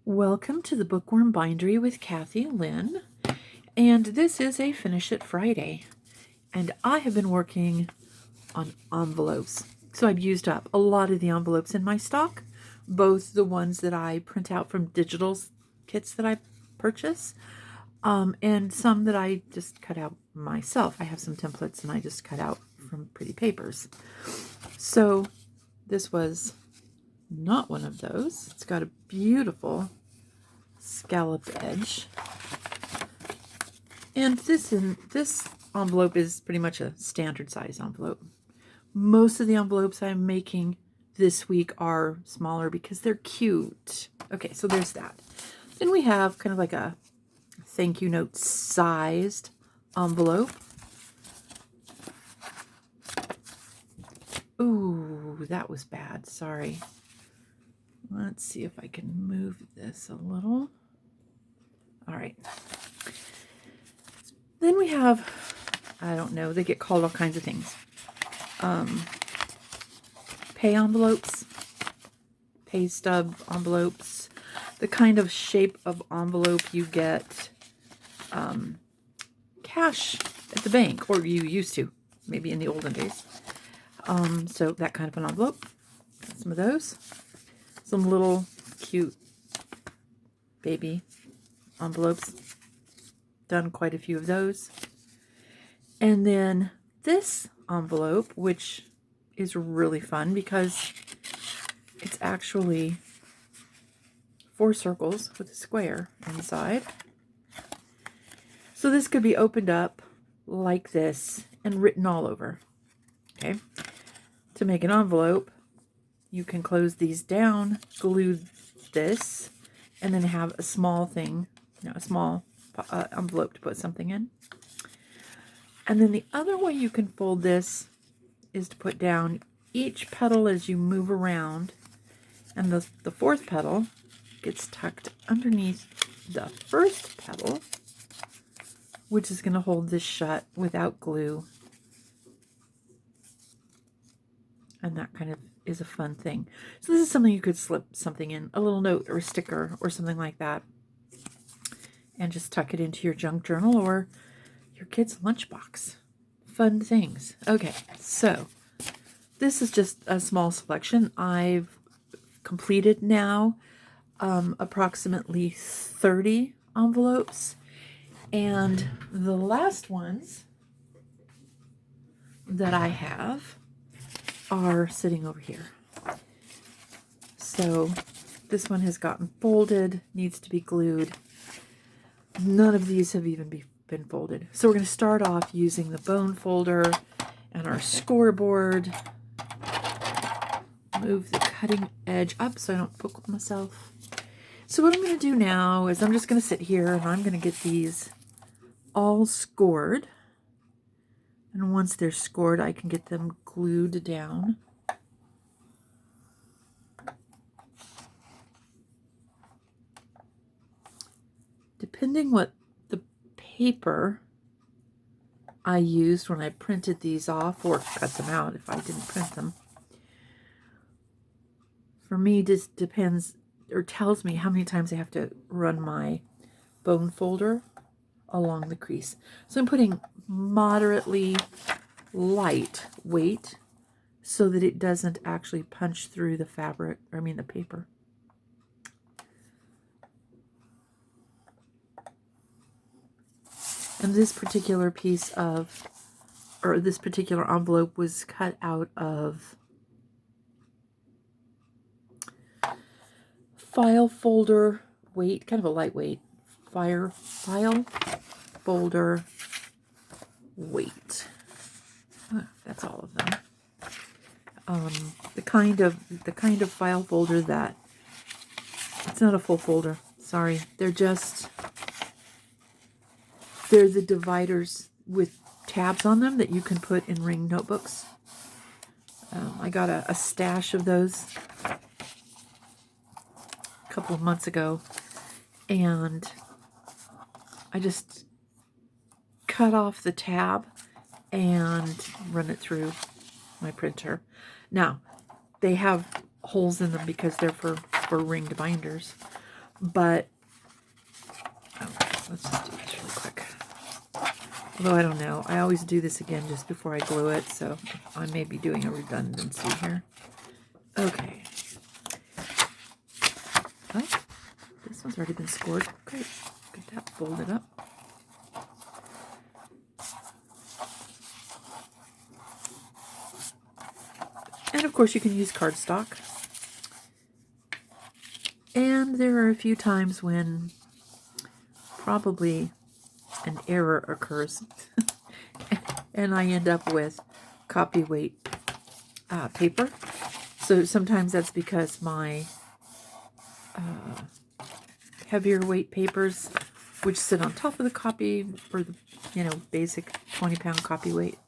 Welcome to the Bookworm Bindery with Cathy-Lynn, and this is a Finish It Friday, and I have been working on envelopes. So I've used up a lot of the envelopes in my stock, both the ones that I print out from digital kits that I purchase, and some that I just cut out myself. I have some templates and I just cut out from Pretty Papers. So this was not one of those. It's got a beautiful scalloped edge. And this envelope is pretty much a standard size envelope. Most of the envelopes I'm making this week are smaller because they're cute. Okay, so there's that. Then we have kind of like a thank you note sized envelope. Ooh, that was bad. Sorry. Let's see if I can move this a little. All right. Then we have, I don't know, they get called all kinds of things. Pay envelopes, pay stub envelopes, the kind of shape of envelope you get cash at the bank, or you used to, maybe in the olden days. So that kind of an envelope. Got some of those. Some little cute baby envelopes. Done quite a few of those. And then this envelope, which is really fun because it's actually 4 circles with a square inside. So this could be opened up like this and written all over. Okay. To make an envelope, you can close these down, glue this, and then have a small thing, a small envelope to put something in. And then the other way you can fold this is to put down each petal as you move around, and the 4th petal gets tucked underneath the 1st petal, which is going to hold this shut without glue. And that kind of is a fun thing. So this is something you could slip something in, a little note or a sticker or something like that, and just tuck it into your junk journal or your kid's lunchbox. Fun things. Okay, so this is just a small selection. I've completed now approximately 30 envelopes, and the last ones that I have are sitting over here. So this one has gotten folded, needs to be glued. None of these have even been folded. So we're going to start off using the bone folder and our scoreboard. Move the cutting edge up so I don't poke myself. So what I'm going to do now is I'm just going to sit here and I'm going to get these all scored. And once they're scored, I can get them glued down. Depending what the paper I used when I printed these off, or cut them out if I didn't print them, for me this depends, or tells me how many times I have to run my bone folder along the crease. So I'm putting moderately light weight so that it doesn't actually punch through the fabric, or I mean the paper. And this particular piece of, or this particular envelope was cut out of file folder weight, kind of a lightweight file folder weight. That's all of them. The kind of file folder that, it's not a full folder. Sorry, they're the dividers with tabs on them that you can put in ring notebooks. I got a stash of those a couple of months ago, and I just cut off the tab and run it through my printer. Now, they have holes in them because they're for ringed binders, But, okay, let's just do this really quick. Although I don't know. I always do this again just before I glue it, so I may be doing a redundancy here. Okay. Oh, this one's already been scored. Great. Get that folded up. And of course you can use cardstock. And there are a few times when probably an error occurs and I end up with copy weight paper. So sometimes that's because my heavier weight papers, which sit on top of the copy, or the basic 20-pound copy weight,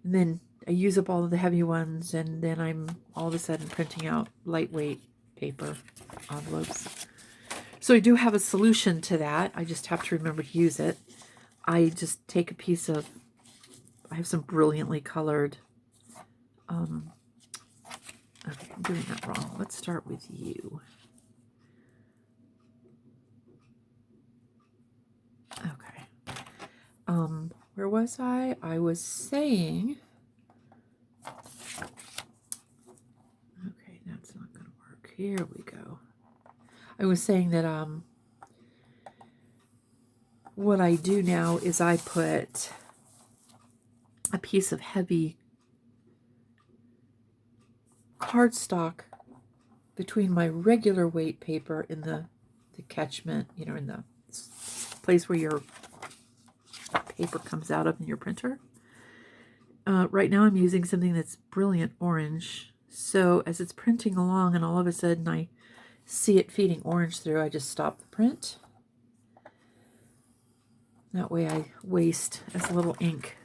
and then I use up all of the heavy ones, and then I'm all of a sudden printing out lightweight paper envelopes. So I do have a solution to that. I just have to remember to use it. I just take a piece of, I have some brilliantly colored, okay, I'm doing that wrong. Let's start with you. Okay. Where was I? I was saying, okay, that's not going to work. Here we go. I was saying that, what I do now is I put a piece of heavy cardstock between my regular weight paper in the catchment, in the place where your paper comes out of in your printer. Right now I'm using something that's brilliant orange. So as it's printing along and all of a sudden I see it feeding orange through, I just stop the print. That way I waste as little ink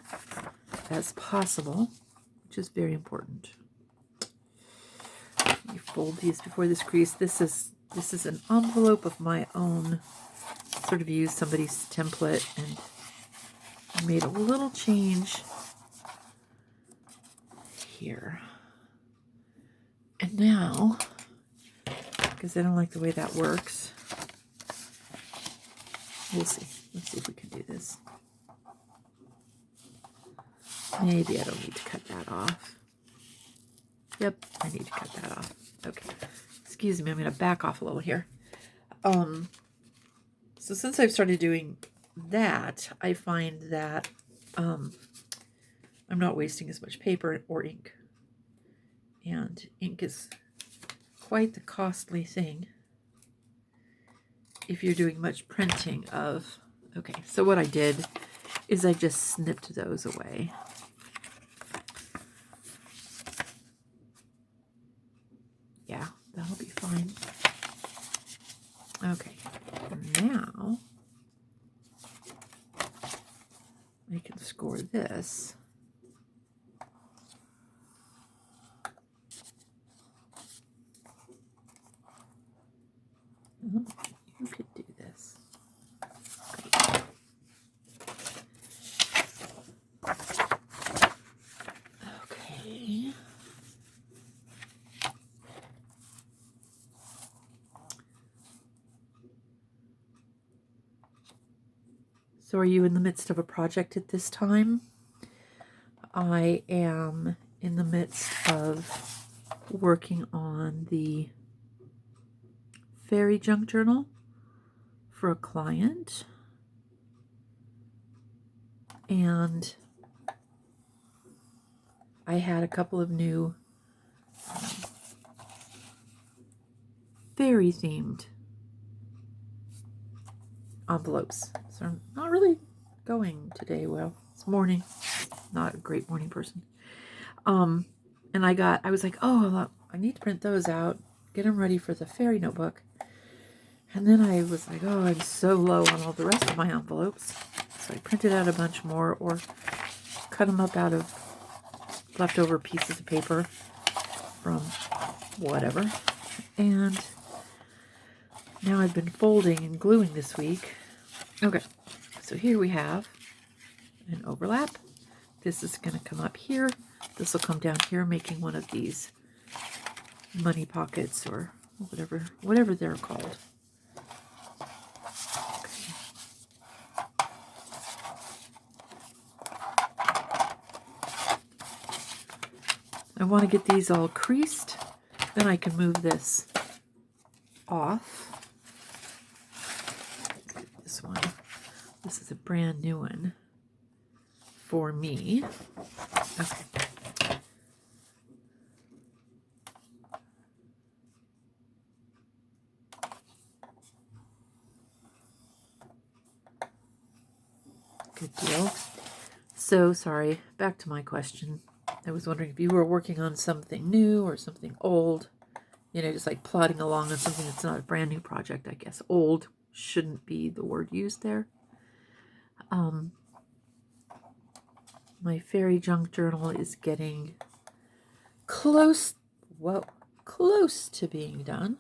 as possible, which is very important. You fold these before this crease. This is an envelope of my own. Sort of used somebody's template and made a little change here. And now, because I don't like the way that works, we'll see. Let's see if we can do this. Maybe I don't need to cut that off. Yep, I need to cut that off. Okay. Excuse me, I'm going to back off a little here. So since I've started doing that, I find that I'm not wasting as much paper or ink. And ink is quite the costly thing if you're doing much printing of. Okay, so what I did is I just snipped those away. Yeah, that'll be fine. Okay, now I can score this. Oh, you could do this. Great. Okay. So are you in the midst of a project at this time? I am in the midst of working on the fairy junk journal for a client. And I had a couple of new fairy themed envelopes. So I'm not really going today well. It's morning. Not a great morning person. And I was like, oh, I need to print those out, get them ready for the fairy notebook. And then I was like, oh, I'm so low on all the rest of my envelopes. So I printed out a bunch more or cut them up out of leftover pieces of paper from whatever. And now I've been folding and gluing this week. Okay, so here we have an overlap. This is going to come up here. This will come down here, making one of these money pockets or whatever they're called. I want to get these all creased, then I can move this off. This one. This is a brand new one for me. Okay. Good deal. So, sorry, back to my question. I was wondering if you were working on something new or something old. You know, just like plodding along on something that's not a brand new project, I guess. Old shouldn't be the word used there. My fairy junk journal is getting close to being done.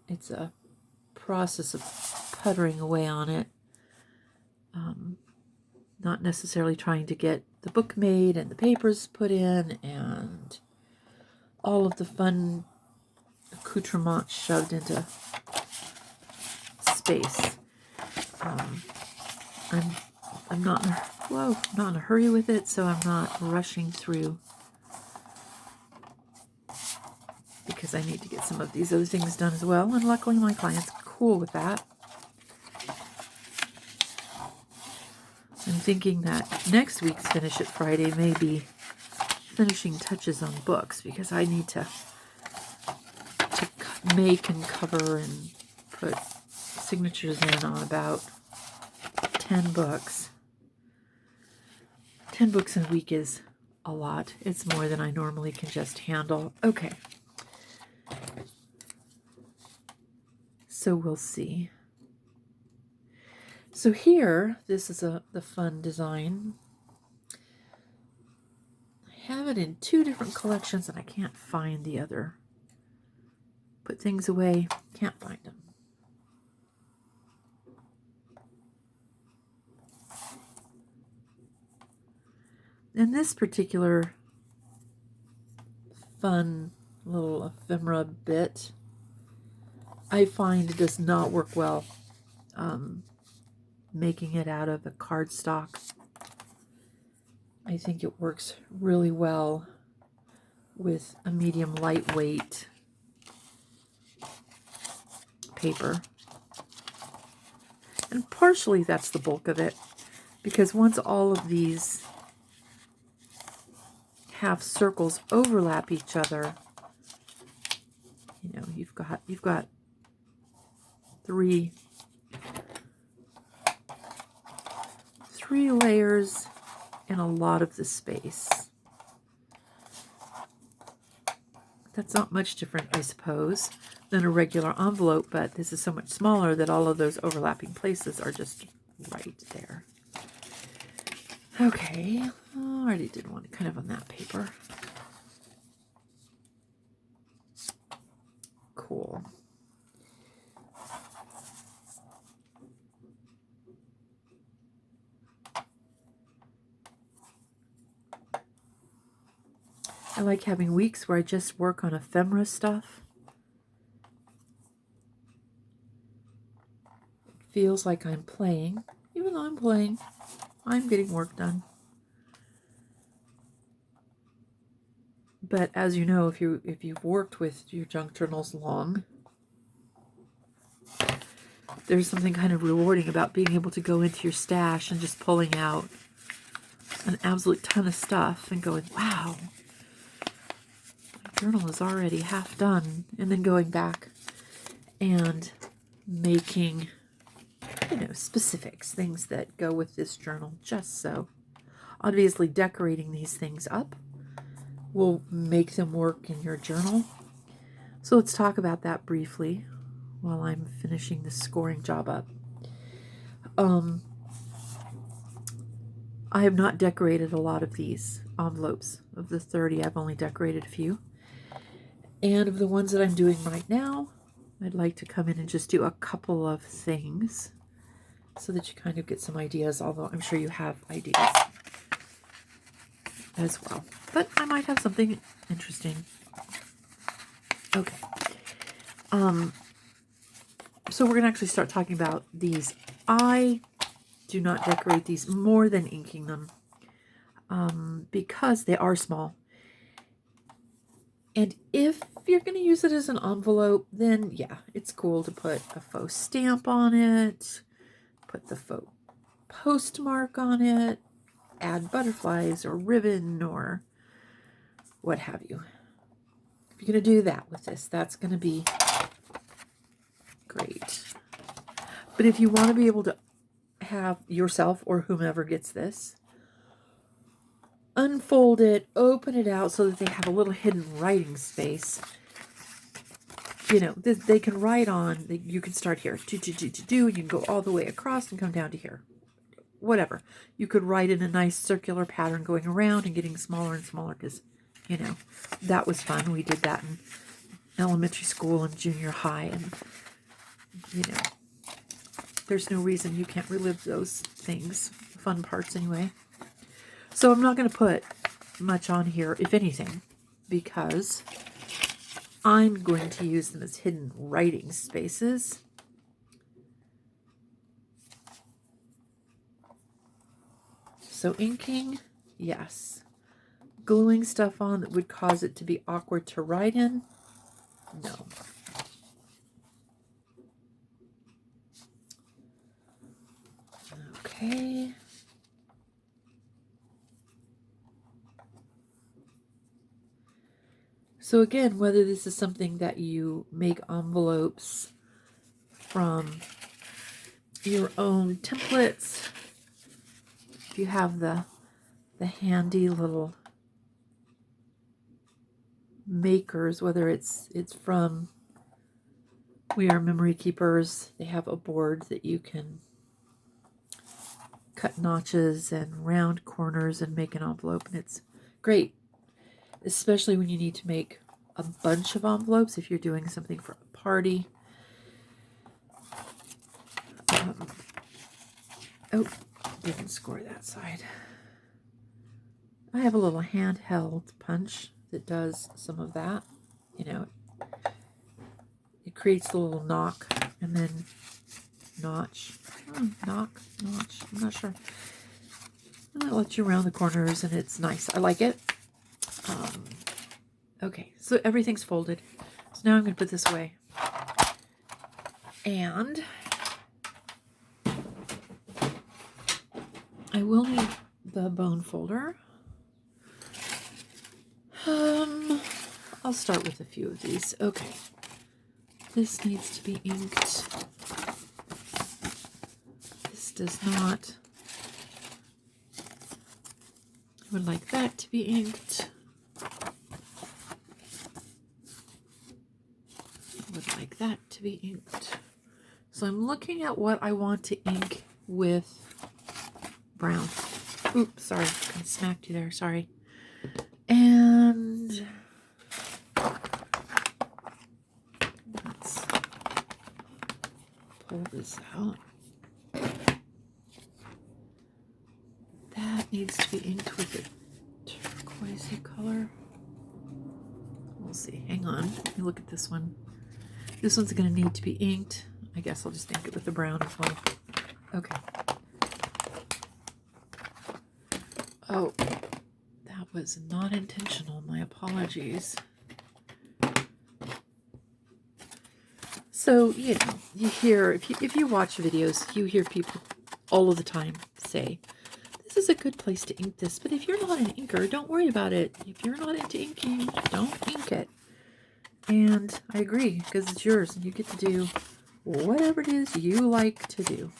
It's a process of puttering away on it. Not necessarily trying to get the book made and the papers put in and all of the fun accoutrements shoved into space. I'm not in a hurry with it, so I'm not rushing through because I need to get some of these other things done as well, and luckily my client's cool with that. I'm thinking that next week's Finish It Friday may be finishing touches on books, because I need to make and cover and put signatures in on about 10 books. 10 books in a week is a lot. It's more than I normally can just handle. Okay. So we'll see. So here, this is the fun design. I have it in 2 different collections and I can't find the other. Put things away, can't find them. And this particular fun little ephemera bit, I find it does not work well making it out of a cardstock. I think it works really well with a medium lightweight paper. And partially that's the bulk of it, because once all of these half circles overlap each other, you know, you've got three layers in a lot of the space. That's not much different, I suppose, than a regular envelope, but this is so much smaller that all of those overlapping places are just right there. Okay, I already did one kind of on that paper. Cool. I like having weeks where I just work on ephemera stuff. It feels like I'm playing. Even though I'm playing, I'm getting work done. But as you know, if you've worked with your junk journals long, there's something kind of rewarding about being able to go into your stash and just pulling out an absolute ton of stuff and going, wow, my journal is already half done. And then going back and making, you know, specifics, things that go with this journal just so. Obviously, decorating these things up will make them work in your journal. So let's talk about that briefly while I'm finishing this scoring job up. I have not decorated a lot of these envelopes. Of the 30, I've only decorated a few. And of the ones that I'm doing right now, I'd like to come in and just do a couple of things so that you kind of get some ideas, although I'm sure you have ideas as well. But I might have something interesting Okay. So we're going to actually start talking about these. I do not decorate these more than inking them because they are small. And if you're going to use it as an envelope, then yeah, it's cool to put a faux stamp on it, put the faux postmark on it, add butterflies or ribbon or what have you. If you're going to do that with this, that's going to be great. But if you want to be able to have yourself or whomever gets this, unfold it, open it out so that they have a little hidden writing space. You know, they can write on, you can start here, you can go all the way across and come down to here. Whatever. You could write in a nice circular pattern going around and getting smaller and smaller because, you know, that was fun. We did that in elementary school and junior high, and, you know, there's no reason you can't relive those things, fun parts anyway. So I'm not going to put much on here, if anything, because I'm going to use them as hidden writing spaces. So inking, yes. Gluing stuff on that would cause it to be awkward to write in, no. Okay. So again, whether this is something that you make envelopes from your own templates, if you have the handy little makers, whether it's from We Are Memory Keepers, they have a board that you can cut notches and round corners and make an envelope, and it's great, especially when you need to make a bunch of envelopes if you're doing something for a party. Oh, didn't score that side. I have a little handheld punch that does some of that. You know, it creates the little knock and then notch. Knock, notch, I'm not sure. And it lets you round the corners and it's nice. I like it. Okay, so everything's folded. So now I'm going to put this away. And I will need the bone folder. I'll start with a few of these. Okay. This needs to be inked. This does not. I would like that to be inked. I would like that to be inked. So I'm looking at what I want to ink with brown. Oops, sorry. I smacked you there. Sorry. And let's pull this out. That needs to be inked with a turquoisey color. We'll see. Hang on. Let me look at this one. This one's going to need to be inked. I guess I'll just ink it with the brown as well. Okay. Oh, that was not intentional. My apologies. So, you know, you hear, if you watch videos, you hear people all of the time say, this is a good place to ink this, but if you're not an inker, don't worry about it. If you're not into inking, don't ink it. And I agree, because it's yours, and you get to do whatever it is you like to do.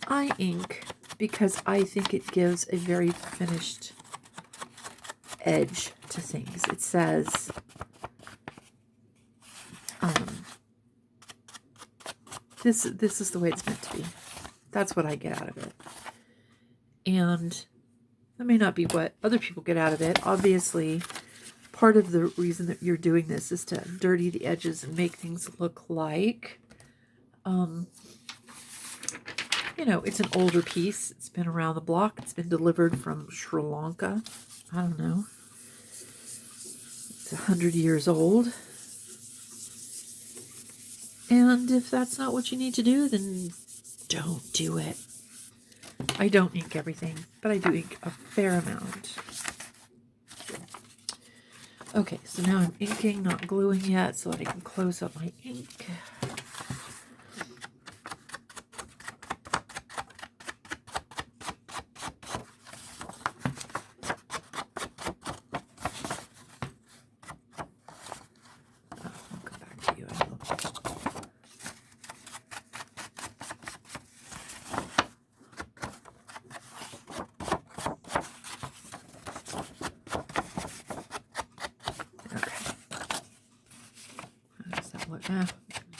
I ink because I think it gives a very finished edge to things. It says, this is the way it's meant to be. That's what I get out of it. And that may not be what other people get out of it. Obviously, part of the reason that you're doing this is to dirty the edges and make things look like, you know, it's an older piece. It's been around the block. It's been delivered from Sri Lanka. I don't know. It's 100 years old. And if that's not what you need to do, then don't do it. I don't ink everything, but I do ink a fair amount. Okay, so now I'm inking, not gluing yet, so that I can close up my ink. I'll come back to you.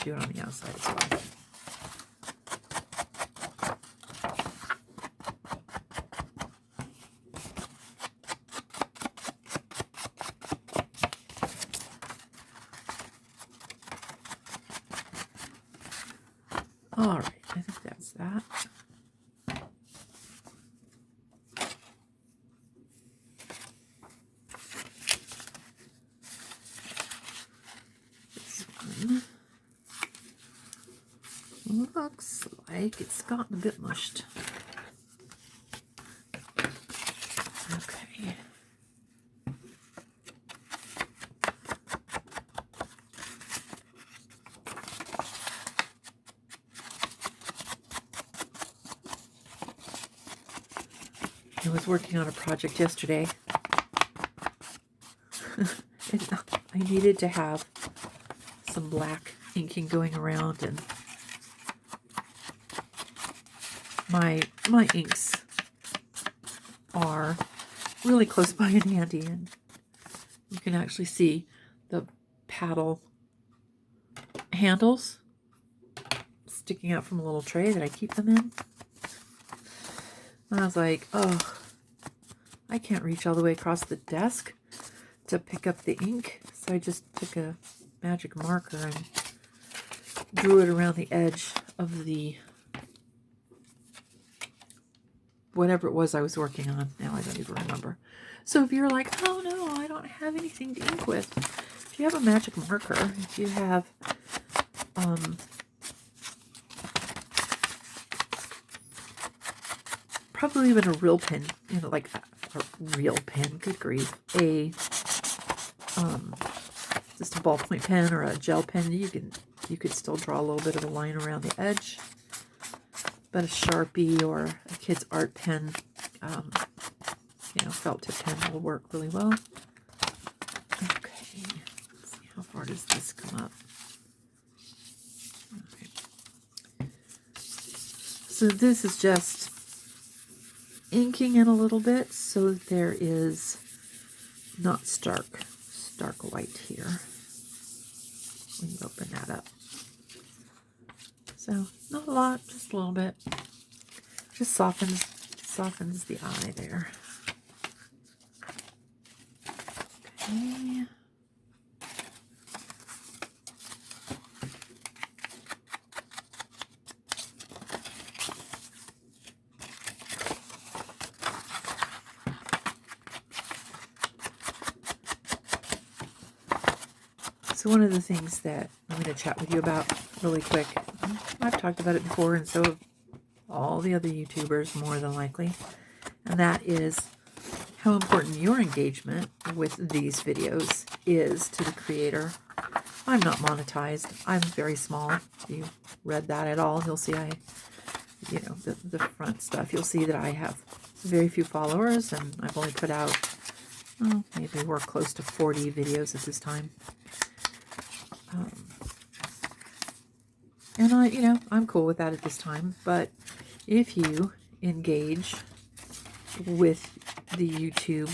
Do it on the outside as well. All right, I think that's that. This one looks like it's gotten a bit mushed. Okay. I was working on a project yesterday. And I needed to have some black inking going around, and my inks are really close by and handy, and you can actually see the paddle handles sticking out from a little tray that I keep them in. And I was like, oh, I can't reach all the way across the desk to pick up the ink, so I just took a magic marker and drew it around the edge of the whatever it was I was working on. Now I don't even remember. So if you're like, oh no, I don't have anything to ink with, if you have a magic marker, if you have probably even a real pen, you know, like a real pen, good grief, just a ballpoint pen or a gel pen, you could still draw a little bit of a line around the edge. But a Sharpie or a kid's art pen, you know, felt tip pen will work really well. Okay, let's see, how far does this come up? Okay. So this is just inking in a little bit so that there is not stark white here when you open that up. So not a lot, just a little bit. Just softens the eye there. Okay. So one of the things that I'm going to chat with you about really quick, I've talked about it before, and so have all the other YouTubers more than likely, and that is how important your engagement with these videos is to the creator. I'm not monetized. I'm very small. If you read that at all, you'll see you know, the front stuff. You'll see that I have very few followers, and I've only put out, oh, maybe we're close to 40 videos at this time. And you know, I'm cool with that at this time, but if you engage with the YouTube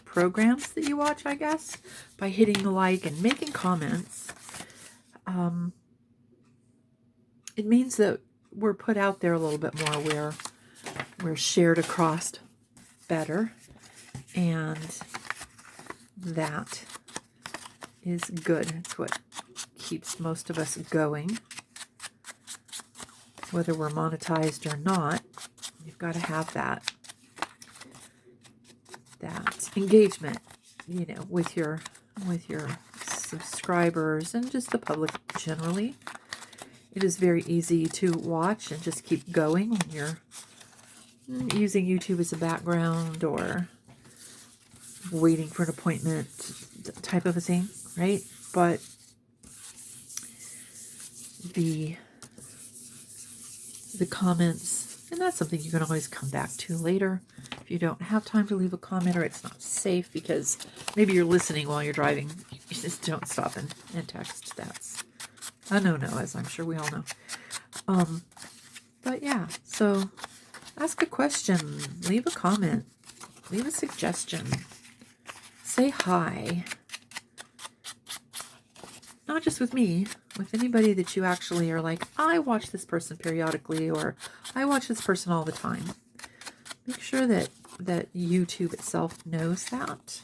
programs that you watch, I guess, by hitting the like and making comments, it means that we're put out there a little bit more, we're shared across better, and that is good. It's what keeps most of us going. Whether we're monetized or not, you've got to have that engagement, you know, with your subscribers and just the public generally. It is very easy to watch and just keep going when you're using YouTube as a background or waiting for an appointment type of a thing, right? But the comments, and that's something you can always come back to later if you don't have time to leave a comment or it's not safe because maybe you're listening while you're driving. You just don't stop and text. That's a no-no, as I'm sure we all know. But yeah, so ask a question, leave a comment, leave a suggestion, say hi. Not just with me, with anybody that you actually are like, I watch this person periodically, or I watch this person all the time. Make sure that YouTube itself knows that.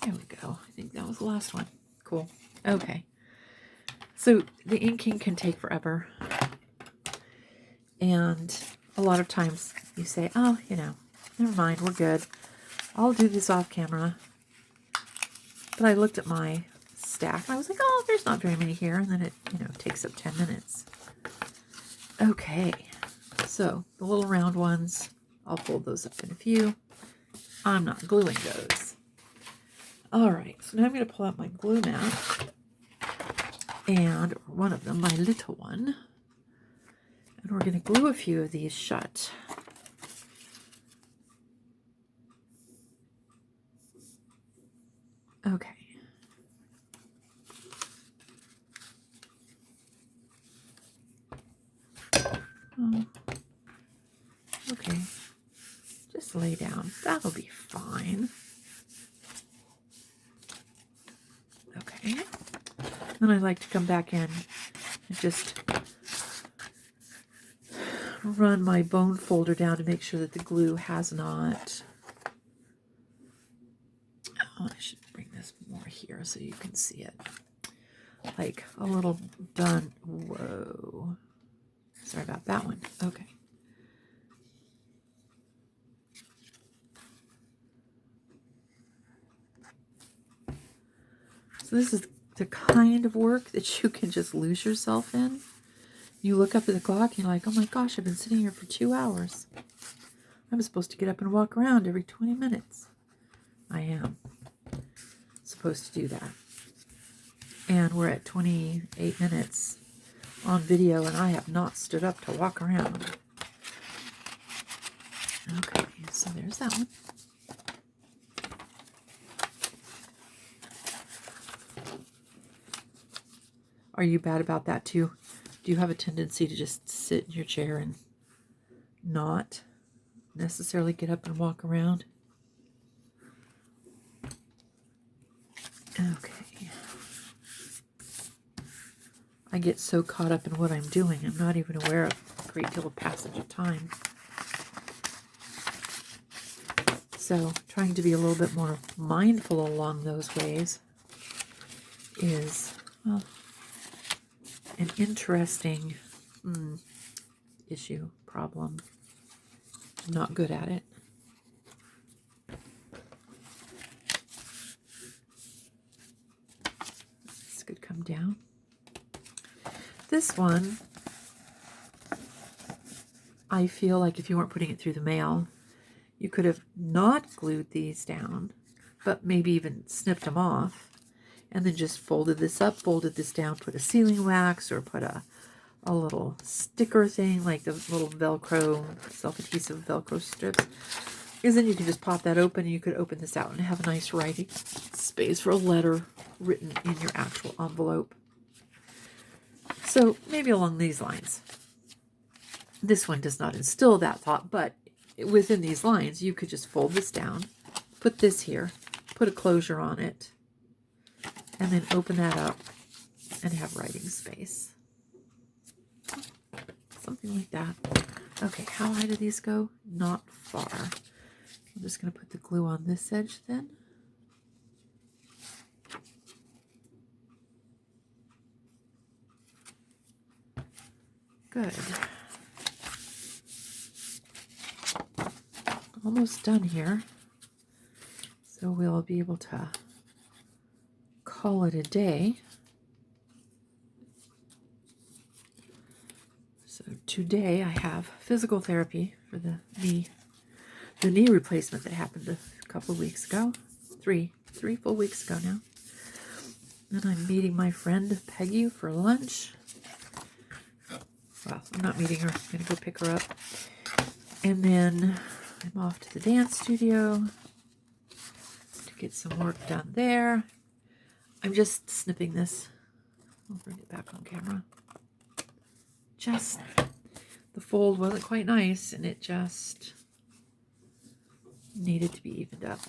There we go. I think that was the last one. Cool. Okay. So the inking can take forever. And a lot of times you say, oh, you know, never mind, we're good. I'll do this off camera. But I looked at my stack and I was like, oh, there's not very many here. And then it, you know, takes up 10 minutes. Okay. So the little round ones, I'll fold those up in a few. I'm not gluing those. All right. So now I'm going to pull out my glue mat. And one of them, my little one. And we're going to glue a few of these shut. Okay. Okay. Just lay down. That'll be fine. Okay. Then I like to come back in and just run my bone folder down to make sure that the glue has not... Oh, I should bring this more here so you can see it. Like a little done. Whoa. Sorry about that one. Okay. So this is the kind of work that you can just lose yourself in. You look up at the clock and you're like, oh my gosh, I've been sitting here for 2 hours. I'm supposed to get up and walk around every 20 minutes. I am supposed to do that. And we're at 28 minutes on video and I have not stood up to walk around. Okay, so there's that one. Are you bad about that too? Do you have a tendency to just sit in your chair and not necessarily get up and walk around? Okay. I get so caught up in what I'm doing, I'm not even aware of a great deal of passage of time. So trying to be a little bit more mindful along those ways is, well, an interesting issue, problem. I'm not good at it. This could come down. This one, I feel like if you weren't putting it through the mail, you could have not glued these down, but maybe even snipped them off, and then just folded this up, folded this down, put a sealing wax, or put a little sticker thing, like the little Velcro, self-adhesive Velcro strips. Because then you can just pop that open, and you could open this out and have a nice writing space for a letter written in your actual envelope. So maybe along these lines. This one does not instill that thought, but within these lines, you could just fold this down, put this here, put a closure on it, and then open that up and have writing space. Something like that. Okay, how high do these go? Not far. I'm just going to put the glue on this edge then. Good. good. Almost done here. So we'll be able to call it a day. So today I have physical therapy for the knee replacement that happened a couple of weeks ago. Three full weeks ago now. Then I'm meeting my friend Peggy for lunch. Well, I'm not meeting her. I'm going to go pick her up. And then I'm off to the dance studio to get some work done there. I'm just snipping this. I'll bring it back on camera. Just, the fold wasn't quite nice, and it just needed to be evened up.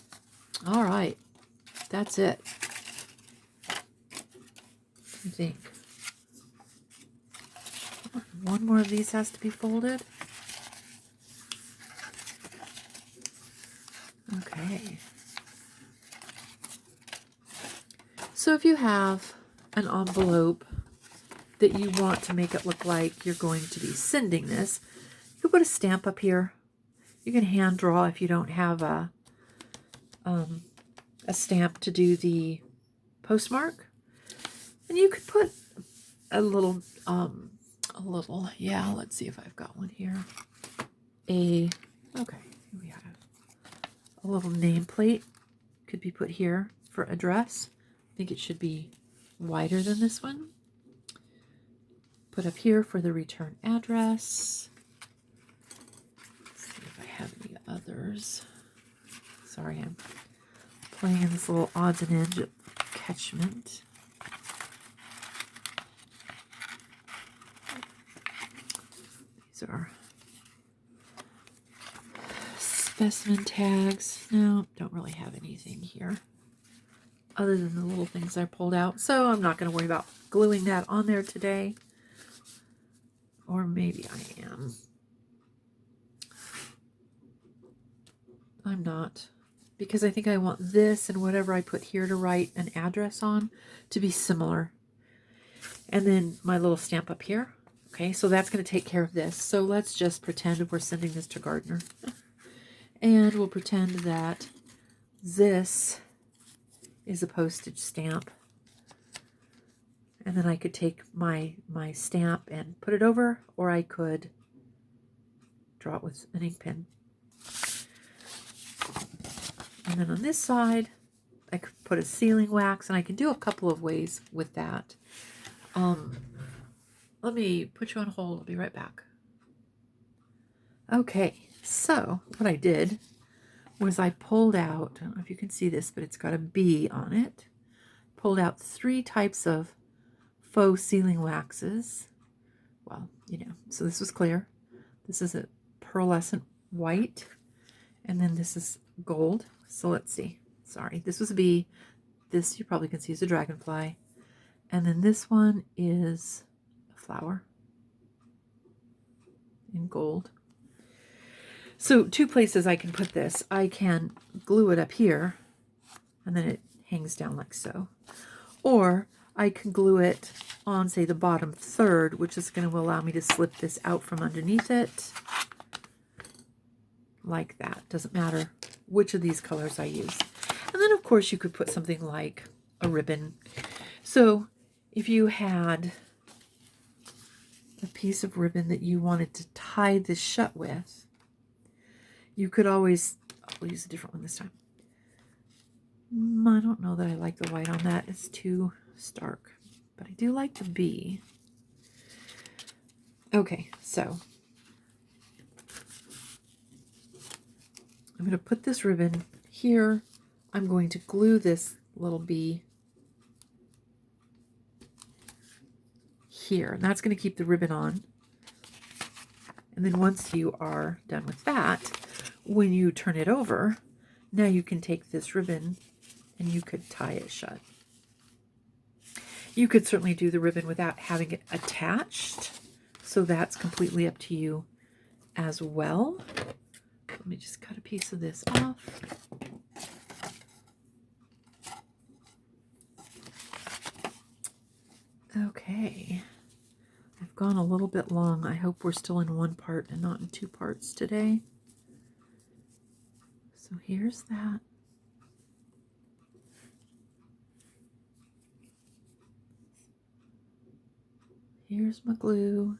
All right, that's it. I think one more of these has to be folded. Okay. So if you have an envelope that you want to make it look like you're going to be sending this, you can put a stamp up here. You can hand draw if you don't have a stamp to do the postmark. And you could put a little, yeah, let's see if I've got one here. Okay, here we have a little nameplate could be put here for address. I think it should be wider than this one. Put up here for the return address. Let's see if I have any others. Sorry, I'm playing in this little odds and ends catchment. These are specimen tags. No, don't really have anything here other than the little things I pulled out. So I'm not going to worry about gluing that on there today. Or maybe I am. I'm not. Because I think I want this and whatever I put here to write an address on to be similar. And then my little stamp up here. Okay, so that's going to take care of this. So let's just pretend we're sending this to Gardner. And we'll pretend that this is a postage stamp. And then I could take my stamp and put it over, or I could draw it with an ink pen. And then on this side, I could put a sealing wax, and I can do a couple of ways with that. Let me put you on hold. I'll be right back. Okay, so what I did was I pulled out, I don't know if you can see this, but it's got a B on it. Pulled out 3 types of faux sealing waxes. Well, you know, so this was clear. This is a pearlescent white, and then this is gold. So let's see. Sorry, this was a bee. This you probably can see is a dragonfly. And then this one is a flower in gold. So 2 places I can put this. I can glue it up here, and then it hangs down like so. Or I can glue it on, say, the bottom third, which is going to allow me to slip this out from underneath it. Like that. Doesn't matter which of these colors I use. And then, of course, you could put something like a ribbon. So if you had a piece of ribbon that you wanted to tie this shut with, you could always, I'll use a different one this time. I don't know that I like the white on that. It's too stark. But I do like the bee. Okay, so I'm going to put this ribbon here. I'm going to glue this little bee here. And that's going to keep the ribbon on. And then once you are done with that, when you turn it over, now you can take this ribbon and you could tie it shut. You could certainly do the ribbon without having it attached, so that's completely up to you as well. Let me just cut a piece of this off. Okay, I've I've gone a little bit long. I hope we're still in one part and not in two parts today. So here's that. Here's my glue.